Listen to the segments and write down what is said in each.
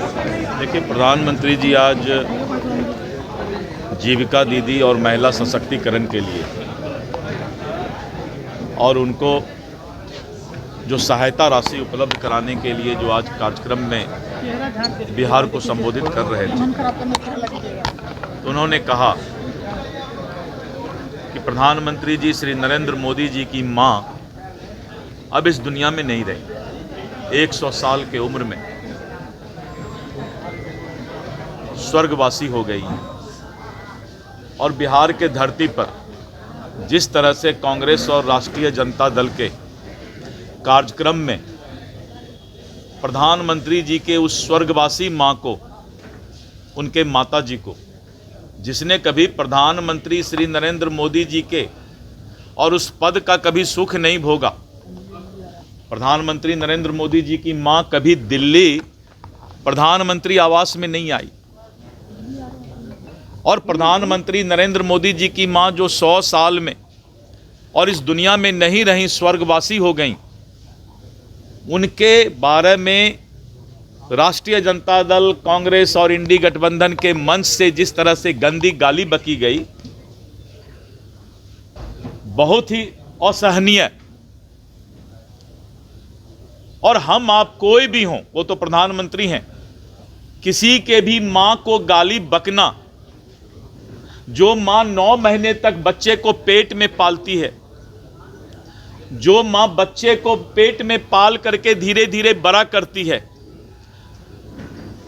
देखिए, प्रधानमंत्री जी आज जीविका दीदी और महिला सशक्तिकरण के लिए और उनको जो सहायता राशि उपलब्ध कराने के लिए जो आज कार्यक्रम में बिहार को संबोधित कर रहे थे, तो उन्होंने कहा कि प्रधानमंत्री जी श्री नरेंद्र मोदी जी की मां अब इस दुनिया में नहीं रही। 100 साल के उम्र में स्वर्गवासी हो गई हैं और बिहार के धरती पर जिस तरह से कांग्रेस और राष्ट्रीय जनता दल के कार्यक्रम में प्रधानमंत्री जी के उस स्वर्गवासी मां को, उनके माता जी को, जिसने कभी प्रधानमंत्री श्री नरेंद्र मोदी जी के और उस पद का कभी सुख नहीं भोगा। प्रधानमंत्री नरेंद्र मोदी जी की मां कभी दिल्ली प्रधानमंत्री आवास में नहीं आई और प्रधानमंत्री नरेंद्र मोदी जी की मां जो 100 साल में और इस दुनिया में नहीं रहीं, स्वर्गवासी हो गईं, उनके बारे में राष्ट्रीय जनता दल, कांग्रेस और इंडी गठबंधन के मंच से जिस तरह से गंदी गाली बकी गई, बहुत ही असहनीय। और हम आप कोई भी हों, वो तो प्रधानमंत्री हैं, किसी के भी मां को गाली बकना, जो मां 9 महीने तक बच्चे को पेट में पालती है, जो मां बच्चे को पेट में पाल करके धीरे धीरे बड़ा करती है,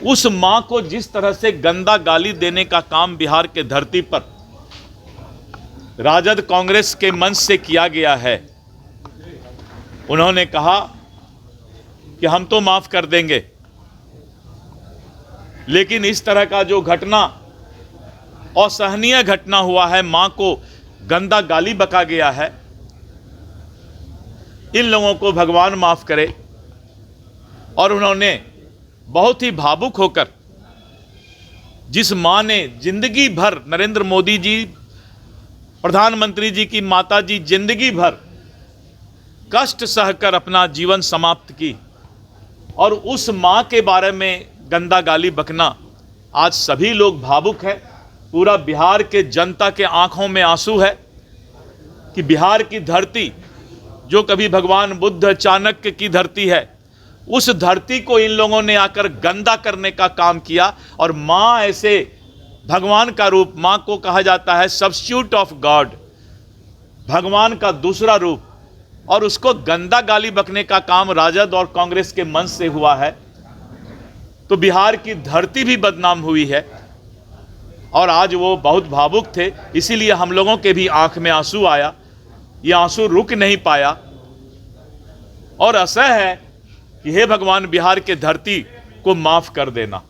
उस मां को जिस तरह से गंदा गाली देने का काम बिहार के धरती पर राजद कांग्रेस के मंच से किया गया है। उन्होंने कहा कि हम तो माफ कर देंगे, लेकिन इस तरह का जो घटना, असहनीय घटना हुआ है, मां को गंदा गाली बका गया है, इन लोगों को भगवान माफ करे। और उन्होंने बहुत ही भावुक होकर, जिस मां ने जिंदगी भर, नरेंद्र मोदी जी प्रधानमंत्री जी की माता जी जिंदगी भर कष्ट सहकर अपना जीवन समाप्त की, और उस मां के बारे में गंदा गाली बकना, आज सभी लोग भावुक हैं। पूरा बिहार के जनता के आंखों में आंसू है कि बिहार की धरती, जो कभी भगवान बुद्ध, चाणक्य की धरती है, उस धरती को इन लोगों ने आकर गंदा करने का काम किया। और मां ऐसे भगवान का रूप, मां को कहा जाता है सब्स्टिट्यूट ऑफ गॉड, भगवान का दूसरा रूप, और उसको गंदा गाली बकने का काम राजद और कांग्रेस के मंच से हुआ है, तो बिहार की धरती भी बदनाम हुई है। और आज वो बहुत भावुक थे, इसीलिए हम लोगों के भी आंख में आंसू आया, ये आंसू रुक नहीं पाया। और आशा है कि हे भगवान, बिहार के धरती को माफ कर देना।